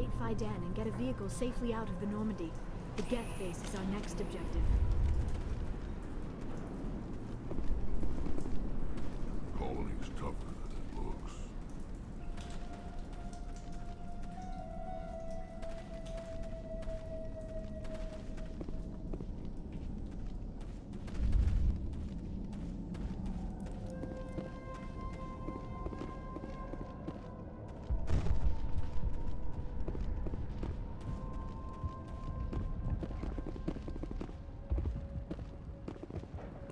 locate Faidan and get a vehicle safely out of the Normandy. The Geth base is our next objective. Colony's tougher than it looks.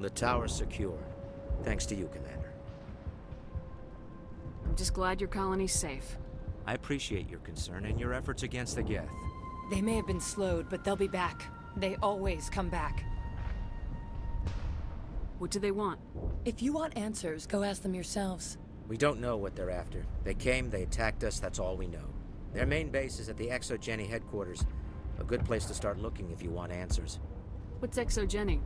The tower's secure. Thanks to you, Commander. I'm just glad your colony's safe. I appreciate your concern and your efforts against the Geth. They may have been slowed, but they'll be back. They always come back. What do they want? If you want answers, go ask them yourselves. We don't know what they're after. They came, they attacked us, that's all we know. Their main base is at the Exogeny headquarters. A good place to start looking if you want answers. What's Exogeny?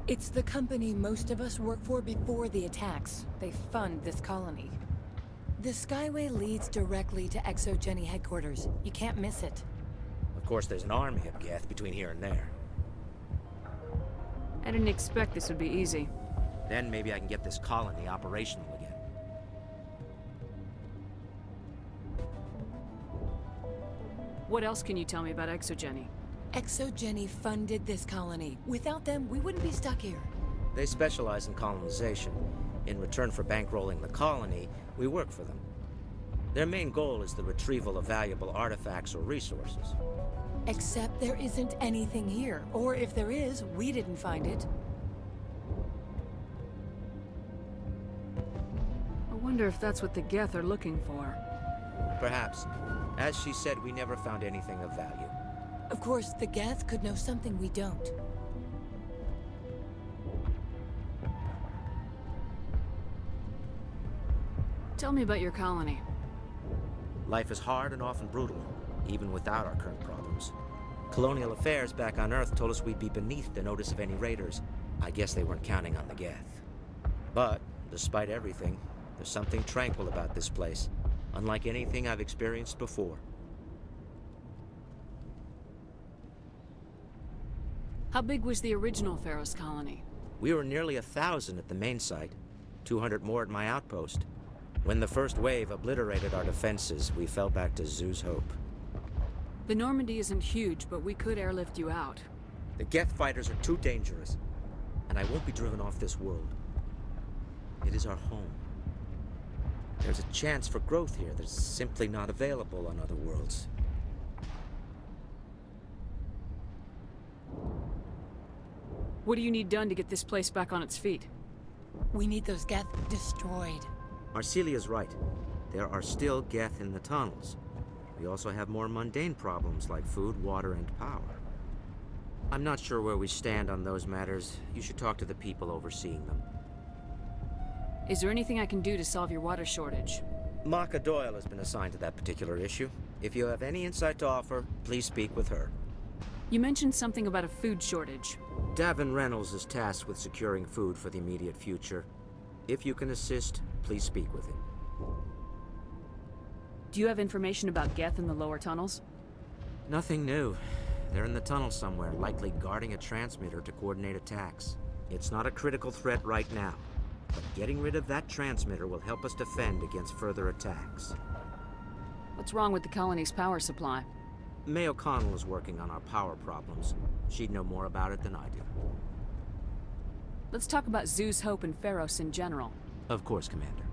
It's the company most of us work for before the attacks. They fund this colony. The Skyway leads directly to Exogeny headquarters. You can't miss it. Of course, there's an army of Geth between here and there. I didn't expect this would be easy. Then maybe I can get this colony operational again. What else can you tell me about Exogeny? Exogeny funded this colony. Without them, we wouldn't be stuck here. They specialize in colonization. In return for bankrolling the colony, we work for them. Their main goal is the retrieval of valuable artifacts or resources. Except there isn't anything here. Or if there is, we didn't find it. I wonder if that's what the Geth are looking for. Perhaps. As she said, we never found anything of value. Of course, the Geth could know something we don't. Tell me about your colony. Life is hard and often brutal, even without our current problems. Colonial affairs back on Earth told us we'd be beneath the notice of any raiders. I guess they weren't counting on the Geth. But, despite everything, there's something tranquil about this place, unlike anything I've experienced before. How big was the original Pharaoh's colony? We were nearly 1,000 at the main site, 200 more at my outpost. When the first wave obliterated our defenses, we fell back to Zoo's Hope. The Normandy isn't huge, but we could airlift you out. The Geth fighters are too dangerous, and I won't be driven off this world. It is our home. There's a chance for growth here that's simply not available on other worlds. What do you need done to get this place back on its feet? We need those Geth destroyed. Arcelia's right. There are still Geth in the tunnels. We also have more mundane problems like food, water, and power. I'm not sure where we stand on those matters. You should talk to the people overseeing them. Is there anything I can do to solve your water shortage? Maka Doyle has been assigned to that particular issue. If you have any insight to offer, please speak with her. You mentioned something about a food shortage. Davin Reynolds is tasked with securing food for the immediate future. If you can assist, please speak with him. Do you have information about Geth in the lower tunnels? Nothing new. They're in the tunnel somewhere, likely guarding a transmitter to coordinate attacks. It's not a critical threat right now, but getting rid of that transmitter will help us defend against further attacks. What's wrong with the colony's power supply? May O'Connell is working on our power problems. She'd know more about it than I do. Let's talk about Zoo's Hope and Pharos in general. Of course, Commander.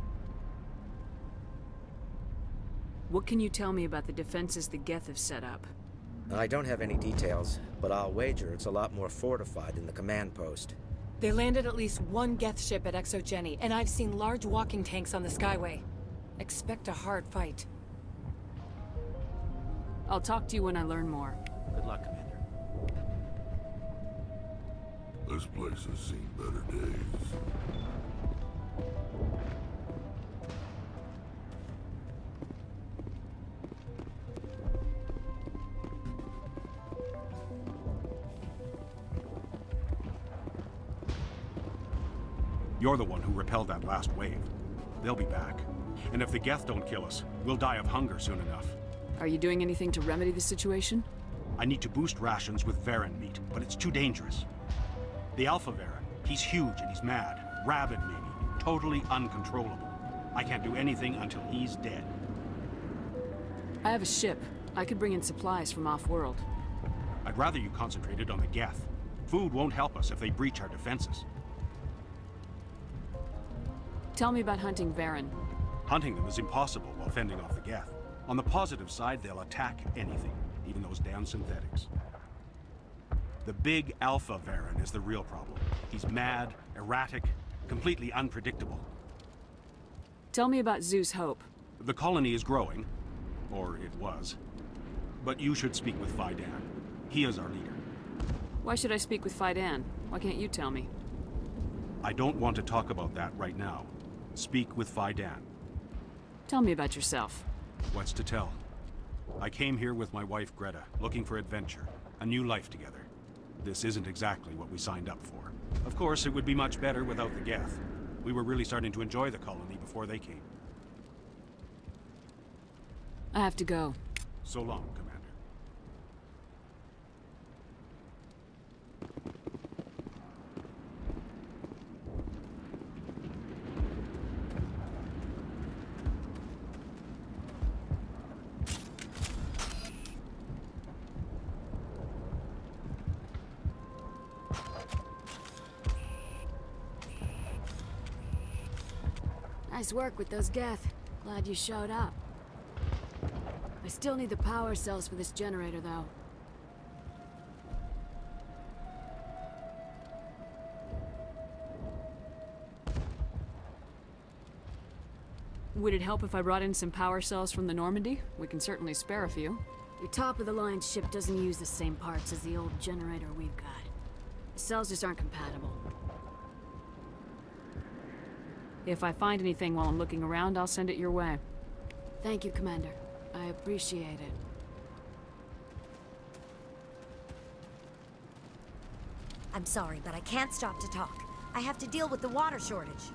What can you tell me about the defenses the Geth have set up? I don't have any details, but I'll wager it's a lot more fortified than the command post. They landed at least one Geth ship at Exogeny, and I've seen large walking tanks on the Skyway. Expect a hard fight. I'll talk to you when I learn more. Good luck, Commander. This place has seen better days. You're the one who repelled that last wave. They'll be back. And if the Geth don't kill us, we'll die of hunger soon enough. Are you doing anything to remedy the situation? I need to boost rations with Varen meat, but it's too dangerous. The Alpha Varen, he's huge and he's mad. Rabid, maybe. Totally uncontrollable. I can't do anything until he's dead. I have a ship. I could bring in supplies from off-world. I'd rather you concentrated on the Geth. Food won't help us if they breach our defenses. Tell me about hunting Varen. Hunting them is impossible while fending off the Geth. On the positive side, they'll attack anything, even those damn synthetics. The big Alpha Varen is the real problem. He's mad, erratic, completely unpredictable. Tell me about Zeus Hope. The colony is growing, or it was. But you should speak with Faidan. He is our leader. Why should I speak with Faidan? Why can't you tell me? I don't want to talk about that right now. Speak with Faidan. Tell me about yourself. What's to tell? I came here with my wife Greta, looking for adventure, a new life together. This isn't exactly what we signed up for. Of course, it would be much better without the Geth. We were really starting to enjoy the colony before they came. I have to go. So long, Commander. Nice work with those Geth. Glad you showed up. I still need the power cells for this generator, though. Would it help if I brought in some power cells from the Normandy? We can certainly spare a few. Your top-of-the-line ship doesn't use the same parts as the old generator we've got. The cells just aren't compatible. If I find anything while I'm looking around, I'll send it your way. Thank you, Commander. I appreciate it. I'm sorry, but I can't stop to talk. I have to deal with the water shortage.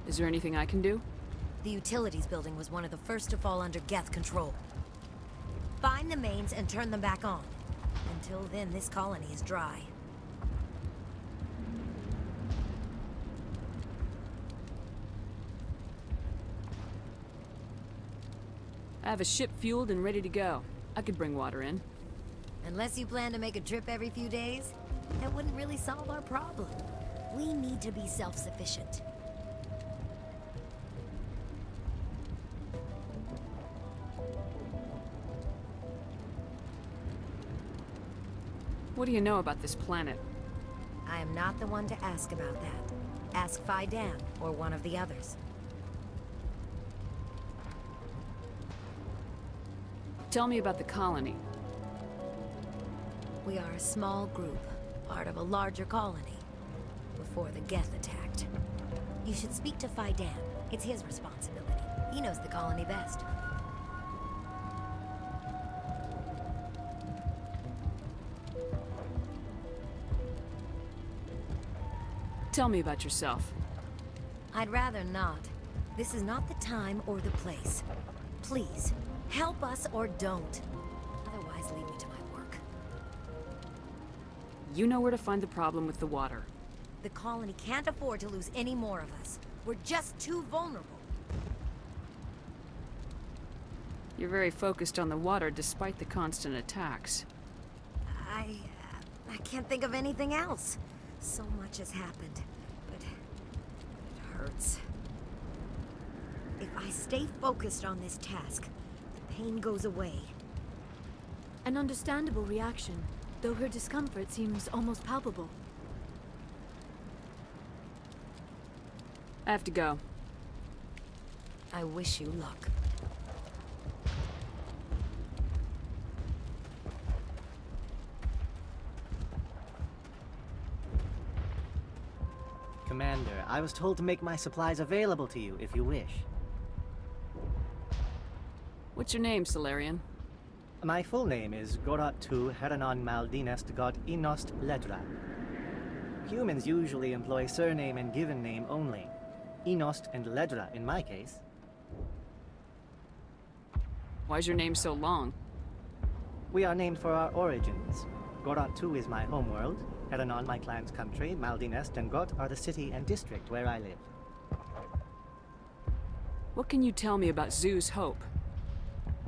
Is there anything I can do? The utilities building was one of the first to fall under Geth control. Find the mains and turn them back on. Until then, this colony is dry. I have a ship fueled and ready to go. I could bring water in. Unless you plan to make a trip every few days, that wouldn't really solve our problem. We need to be self-sufficient. What do you know about this planet? I am not the one to ask about that. Ask Faidan or one of the others. Tell me about the colony. We are a small group, part of a larger colony, before the Geth attacked. You should speak to Faidan. It's his responsibility. He knows the colony best. Tell me about yourself. I'd rather not. This is not the time or the place. Please, help us or don't. Otherwise, leave me to my work. You know where to find the problem with the water. The colony can't afford to lose any more of us. We're just too vulnerable. You're very focused on the water despite the constant attacks. I can't think of anything else. So much has happened, but it hurts. If I stay focused on this task, the pain goes away. An understandable reaction, though her discomfort seems almost palpable. I have to go. I wish you luck. Commander, I was told to make my supplies available to you if you wish. What's your name, Solarian? My full name is Gorat tu Heranon Maldinest God Inost Ledra. Humans usually employ surname and given name only. Enost and Ledra in my case. Why's your name so long? We are named for our origins. Gorat 2 is my homeworld. Heranon, my clan's country. Maldinest and Got are the city and district where I live. What can you tell me about Zoo's Hope?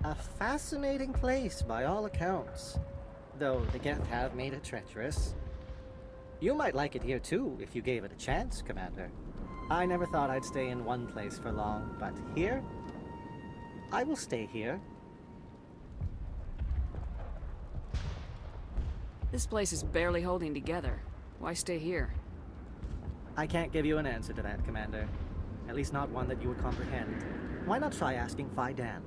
A fascinating place by all accounts. Though the Geth have made it treacherous. You might like it here too, if you gave it a chance, Commander. I never thought I'd stay in one place for long, but here? I will stay here. This place is barely holding together. Why stay here? I can't give you an answer to that, Commander. At least not one that you would comprehend. Why not try asking Fidan?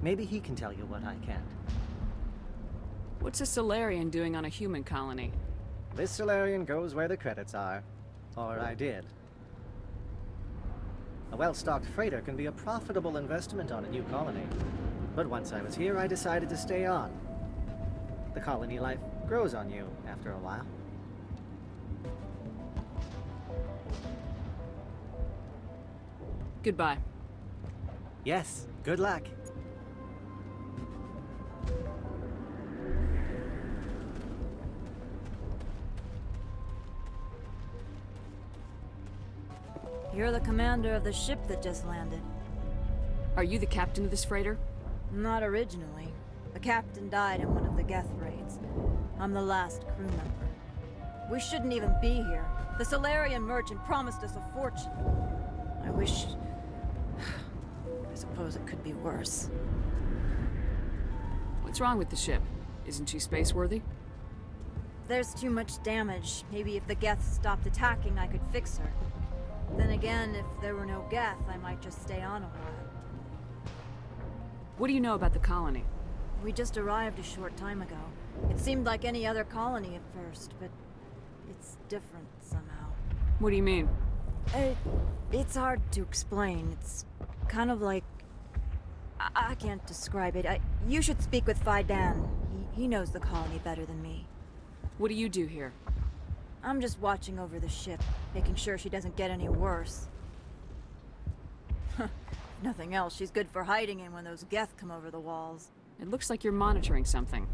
Maybe he can tell you what I can't. What's a Solarian doing on a human colony? This Solarian goes where the credits are. Or I did. A well-stocked freighter can be a profitable investment on a new colony. But once I was here, I decided to stay on. The colony life grows on you after a while. Goodbye. Yes, good luck. You're the commander of the ship that just landed. Are you the captain of this freighter? Not originally. The captain died in one of the Geth raids. I'm the last crew member. We shouldn't even be here. The Solarian merchant promised us a fortune. I wish... I suppose it could be worse. What's wrong with the ship? Isn't she space-worthy? There's too much damage. Maybe if the Geth stopped attacking, I could fix her. Then again, if there were no Geth, I might just stay on a while. What do you know about the colony? We just arrived a short time ago. It seemed like any other colony at first, but it's different somehow. What do you mean? It's hard to explain. It's kind of like... I can't describe it. You should speak with Fidan. He knows the colony better than me. What do you do here? I'm just watching over the ship, making sure she doesn't get any worse. Nothing else, she's good for hiding in when those Geth come over the walls. It looks like you're monitoring something.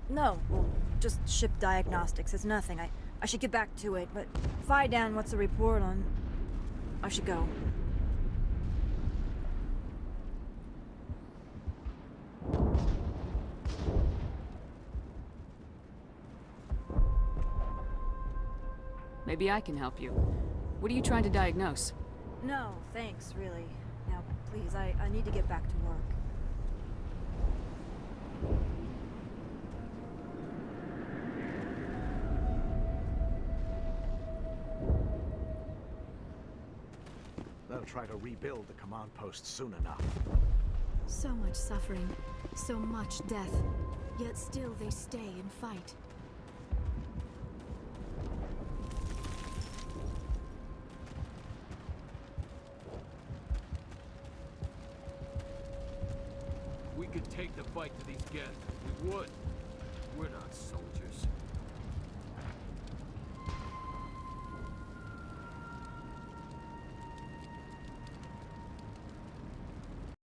No, well, just ship diagnostics. It's nothing. I should get back to it, but Fidan wants a report on... I should go. Maybe I can help you. What are you trying to diagnose? No, thanks, really. Now, please, I need to get back to work. They'll try to rebuild the command post soon enough. So much suffering, so much death. Yet still they stay and fight. We could take the fight to these Geth. We would. We're not soldiers.